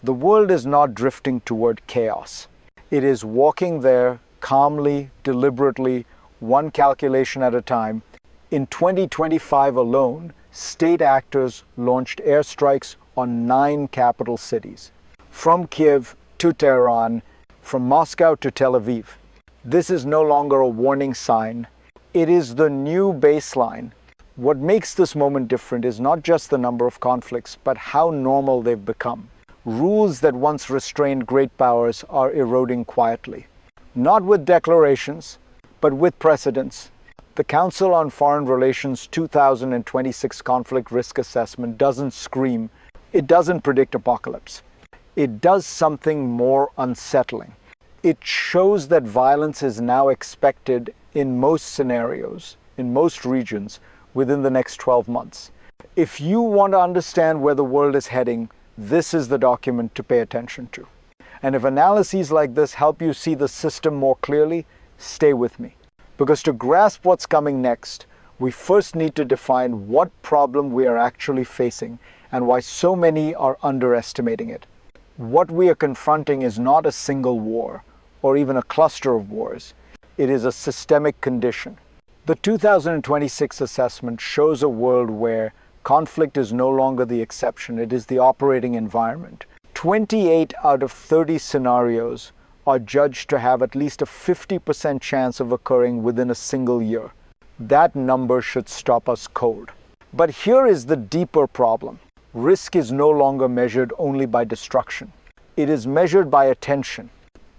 The world is not drifting toward chaos. It is walking there calmly, deliberately, one calculation at a time. In 2025 alone, state actors launched airstrikes on 9 capital cities, from Kiev to Tehran, from Moscow to Tel Aviv. This is no longer a warning sign. It is the new baseline. What makes this moment different is not just the number of conflicts, but how normal they've become. Rules that once restrained great powers are eroding quietly. Not with declarations, but with precedents. The Council on Foreign Relations 2026 Conflict Risk Assessment doesn't scream. It doesn't predict apocalypse. It does something more unsettling. It shows that violence is now expected in most scenarios, in most regions, within the next 12 months. If you want to understand where the world is heading, this is the document to pay attention to. And if analyses like this help you see the system more clearly, stay with me. Because to grasp what's coming next, we first need to define what problem we are actually facing and why so many are underestimating it. What we are confronting is not a single war or even a cluster of wars. It is a systemic condition. The 2026 assessment shows a world where conflict is no longer the exception, it is the operating environment. 28 out of 30 scenarios are judged to have at least a 50% chance of occurring within a single year. That number should stop us cold. But here is the deeper problem. Risk is no longer measured only by destruction. It is measured by attention,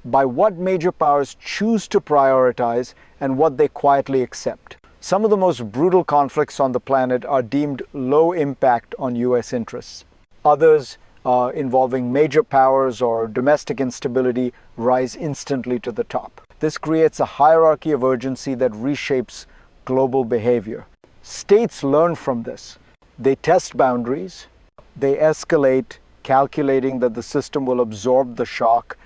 by what major powers choose to prioritize and what they quietly accept. Some of the most brutal conflicts on the planet are deemed low impact on US interests. Others, involving major powers or domestic instability, rise instantly to the top. This creates a hierarchy of urgency that reshapes global behavior. States learn from this. They test boundaries. They escalate, calculating that the system will absorb the shock.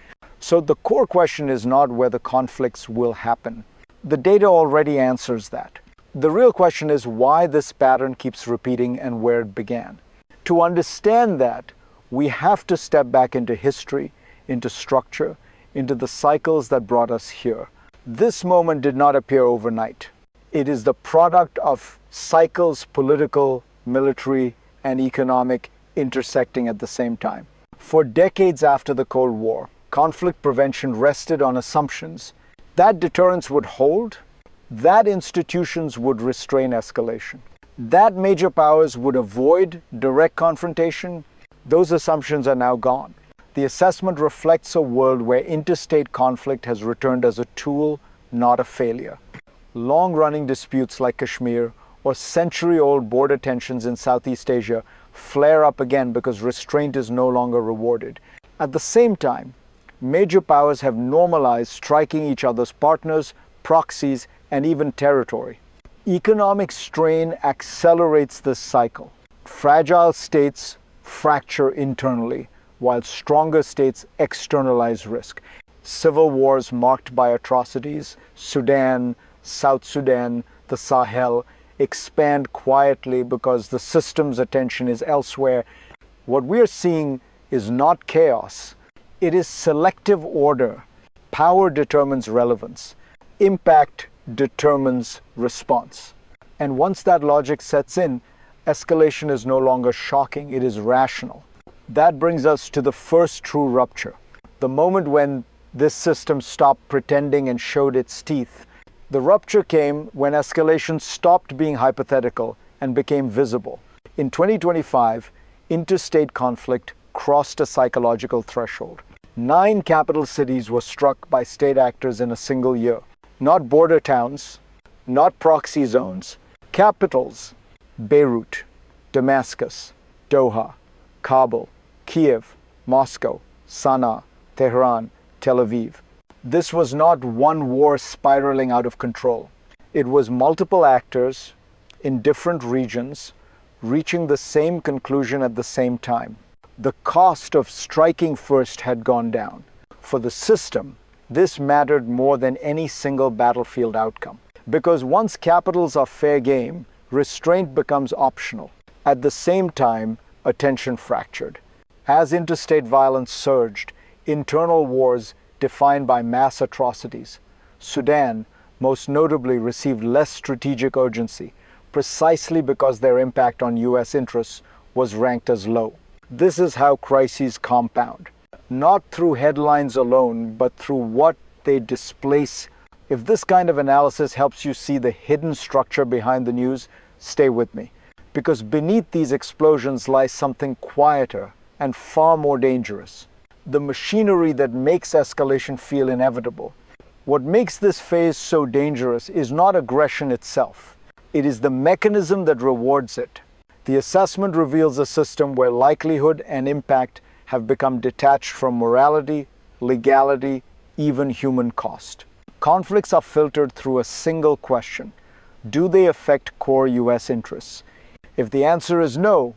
So the core question is not whether conflicts will happen. The data already answers that. The real question is why this pattern keeps repeating and where it began. To understand that, we have to step back into history, into structure, into the cycles that brought us here. This moment did not appear overnight. It is the product of cycles, political, military, and economic, intersecting at the same time. For decades after the Cold War, conflict prevention rested on assumptions that deterrence would hold, that institutions would restrain escalation, that major powers would avoid direct confrontation. Those assumptions are now gone. The assessment reflects a world where interstate conflict has returned as a tool, not a failure. Long-running disputes like Kashmir or century-old border tensions in Southeast Asia flare up again because restraint is no longer rewarded. At the same time, major powers have normalized striking each other's partners, proxies, and even territory. Economic strain accelerates this cycle. Fragile states fracture internally, while stronger states externalize risk. Civil wars marked by atrocities, Sudan, South Sudan, the Sahel, expand quietly because the system's attention is elsewhere. What we're seeing is not chaos. It is selective order. Power determines relevance. Impact determines response. And once that logic sets in, escalation is no longer shocking, it is rational. That brings us to the first true rupture. The moment when this system stopped pretending and showed its teeth. The rupture came when escalation stopped being hypothetical and became visible. In 2025, interstate conflict crossed a psychological threshold. 9 capital cities were struck by state actors in a single year. Not border towns, not proxy zones, capitals: Beirut, Damascus, Doha, Kabul, Kiev, Moscow, Sana'a, Tehran, Tel Aviv. This was not one war spiraling out of control. It was multiple actors in different regions reaching the same conclusion at the same time. The cost of striking first had gone down. For the system, this mattered more than any single battlefield outcome. Because once capitals are fair game, restraint becomes optional. At the same time, attention fractured. As interstate violence surged, internal wars defined by mass atrocities, Sudan most notably received less strategic urgency, precisely because their impact on U.S. interests was ranked as low. This is how crises compound, not through headlines alone, but through what they displace. If this kind of analysis helps you see the hidden structure behind the news, stay with me. Because beneath these explosions lies something quieter and far more dangerous. The machinery that makes escalation feel inevitable. What makes this phase so dangerous is not aggression itself. It is the mechanism that rewards it. The assessment reveals a system where likelihood and impact have become detached from morality, legality, even human cost. Conflicts are filtered through a single question. Do they affect core U.S. interests? If the answer is no,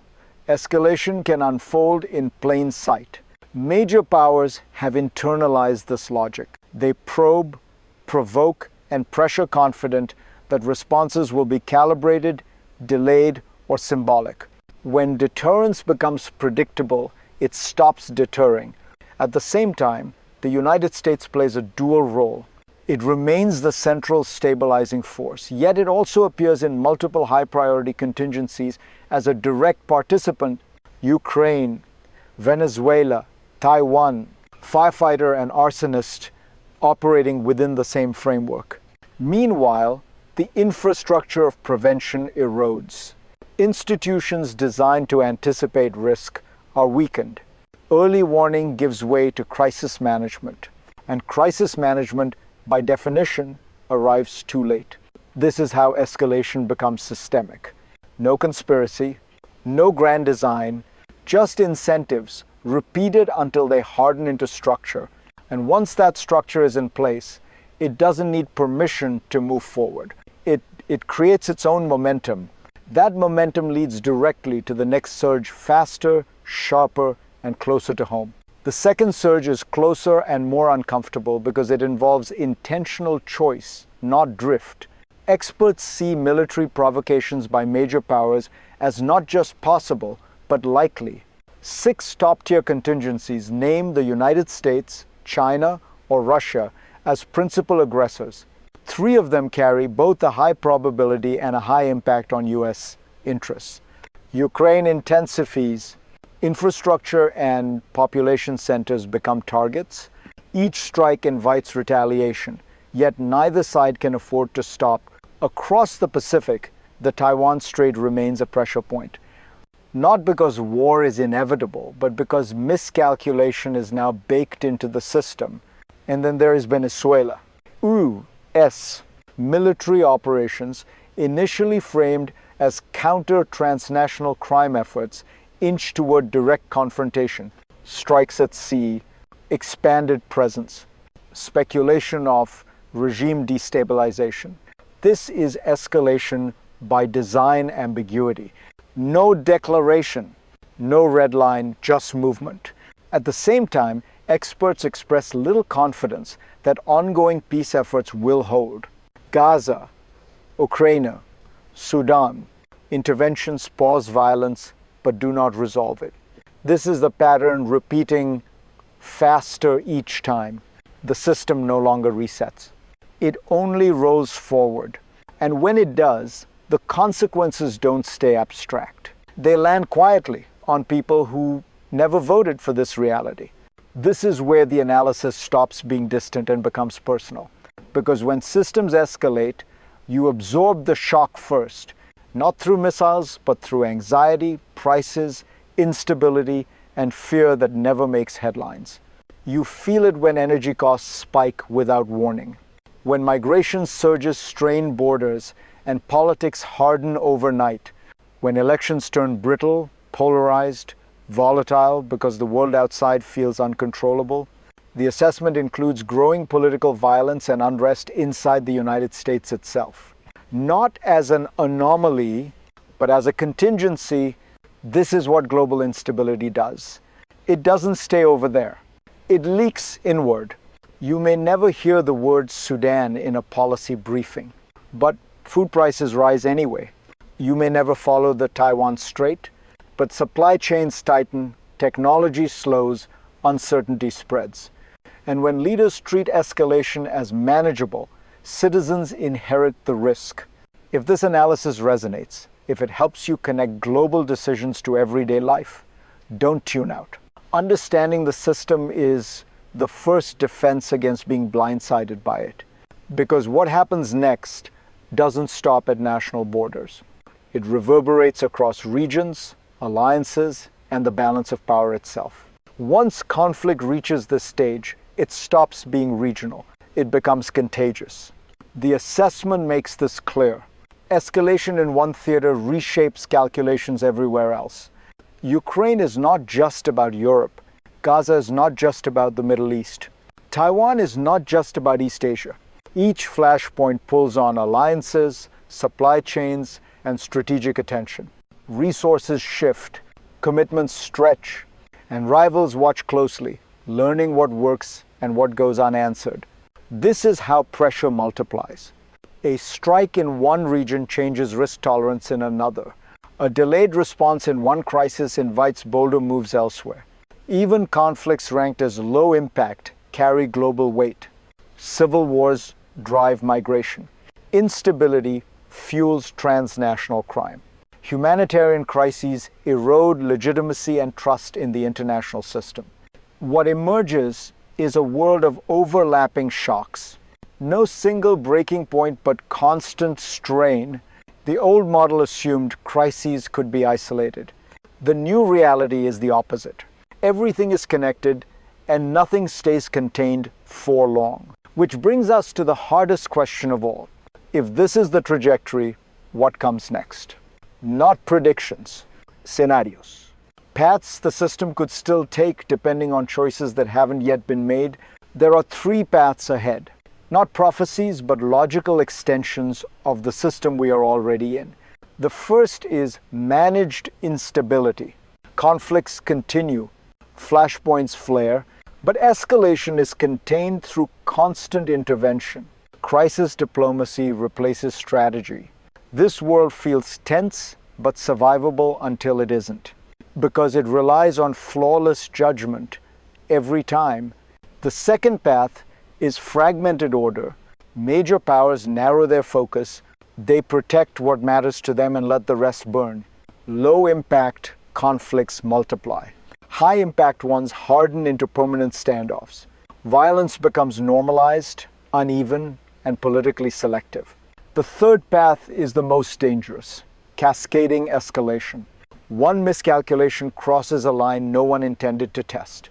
escalation can unfold in plain sight. Major powers have internalized this logic. They probe, provoke, and pressure confident that responses will be calibrated, delayed, or symbolic. When deterrence becomes predictable, it stops deterring. At the same time, the United States plays a dual role. It remains the central stabilizing force, yet it also appears in multiple high-priority contingencies as a direct participant. Ukraine, Venezuela, Taiwan, firefighter and arsonist operating within the same framework. Meanwhile, the infrastructure of prevention erodes. Institutions designed to anticipate risk are weakened. Early warning gives way to crisis management, and crisis management, by definition, arrives too late. This is how escalation becomes systemic. No conspiracy, no grand design, just incentives, repeated until they harden into structure. And once that structure is in place, it doesn't need permission to move forward. It creates its own momentum. That momentum leads directly to the next surge, faster, sharper, and closer to home. The second surge is closer and more uncomfortable because it involves intentional choice, not drift. Experts see military provocations by major powers as not just possible, but likely. 6 top-tier contingencies name the United States, China, or Russia as principal aggressors. 3 of them carry both a high probability and a high impact on U.S. interests. Ukraine intensifies. Infrastructure and population centers become targets. Each strike invites retaliation, yet neither side can afford to stop. Across the Pacific, the Taiwan Strait remains a pressure point. Not because war is inevitable, but because miscalculation is now baked into the system. And then there is Venezuela. Military operations, initially framed as counter-transnational crime efforts, inch toward direct confrontation. Strikes at sea, expanded presence, speculation of regime destabilization. This is escalation by design ambiguity. No declaration, no red line, just movement. At the same time, experts express little confidence that ongoing peace efforts will hold. Gaza, Ukraine, Sudan, interventions pause violence but do not resolve it. This is the pattern repeating faster each time. The system no longer resets. It only rolls forward. And when it does, the consequences don't stay abstract. They land quietly on people who never voted for this reality. This is where the analysis stops being distant and becomes personal. Because when systems escalate, you absorb the shock first, not through missiles, but through anxiety, prices, instability, and fear that never makes headlines. You feel it when energy costs spike without warning, when migration surges strain borders and politics harden overnight, when elections turn brittle, polarized, volatile because the world outside feels uncontrollable. The assessment includes growing political violence and unrest inside the United States itself. Not as an anomaly, but as a contingency. This is what global instability does. It doesn't stay over there. It leaks inward. You may never hear the word Sudan in a policy briefing, but food prices rise anyway. You may never follow the Taiwan Strait, but supply chains tighten, technology slows, uncertainty spreads. And when leaders treat escalation as manageable, citizens inherit the risk. If this analysis resonates, if it helps you connect global decisions to everyday life, don't tune out. Understanding the system is the first defense against being blindsided by it. Because what happens next doesn't stop at national borders. It reverberates across regions, alliances, and the balance of power itself. Once conflict reaches this stage, it stops being regional. It becomes contagious. The assessment makes this clear. Escalation in one theater reshapes calculations everywhere else. Ukraine is not just about Europe. Gaza is not just about the Middle East. Taiwan is not just about East Asia. Each flashpoint pulls on alliances, supply chains, and strategic attention. Resources shift, commitments stretch, and rivals watch closely, learning what works and what goes unanswered. This is how pressure multiplies. A strike in one region changes risk tolerance in another. A delayed response in one crisis invites bolder moves elsewhere. Even conflicts ranked as low impact carry global weight. Civil wars drive migration. Instability fuels transnational crime. Humanitarian crises erode legitimacy and trust in the international system. What emerges is a world of overlapping shocks. No single breaking point but constant strain. The old model assumed crises could be isolated. The new reality is the opposite. Everything is connected and nothing stays contained for long. Which brings us to the hardest question of all. If this is the trajectory, what comes next? Not predictions, scenarios. Paths the system could still take depending on choices that haven't yet been made. There are three paths ahead. Not prophecies, but logical extensions of the system we are already in. The first is managed instability. Conflicts continue, flashpoints flare, but escalation is contained through constant intervention. Crisis diplomacy replaces strategy. This world feels tense but survivable until it isn't, because it relies on flawless judgment every time. The second path is fragmented order. Major powers narrow their focus. They protect what matters to them and let the rest burn. Low impact conflicts multiply. High impact ones harden into permanent standoffs. Violence becomes normalized, uneven, and politically selective. The third path is the most dangerous, cascading escalation. One miscalculation crosses a line no one intended to test.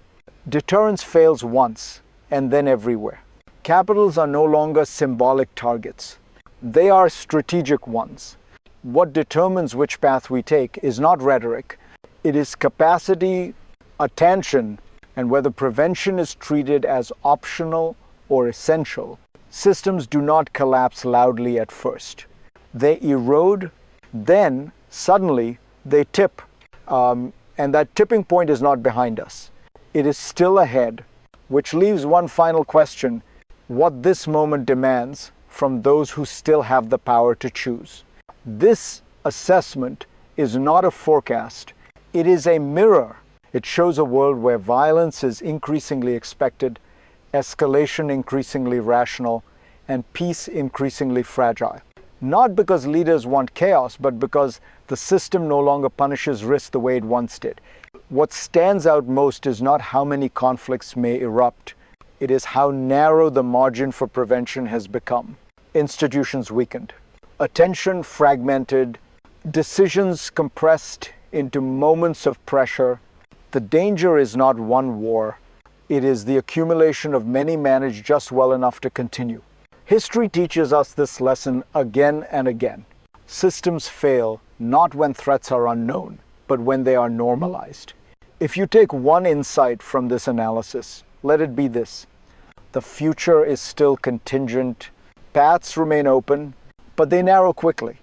Deterrence fails once, and then everywhere. Capitals are no longer symbolic targets. They are strategic ones. What determines which path we take is not rhetoric. It is capacity, attention, and whether prevention is treated as optional or essential. Systems do not collapse loudly at first. They erode, then suddenly they tip. And that tipping point is not behind us. It is still ahead, which leaves one final question: what this moment demands from those who still have the power to choose. This assessment is not a forecast. It is a mirror. It shows a world where violence is increasingly expected, escalation increasingly rational, and peace increasingly fragile. Not because leaders want chaos, but because the system no longer punishes risk the way it once did. What stands out most is not how many conflicts may erupt. It is how narrow the margin for prevention has become. Institutions weakened, attention fragmented, decisions compressed into moments of pressure. The danger is not one war. It is the accumulation of many managed just well enough to continue. History teaches us this lesson again and again. Systems fail not when threats are unknown, but when they are normalized. If you take one insight from this analysis, let it be this: the future is still contingent, paths remain open, but they narrow quickly.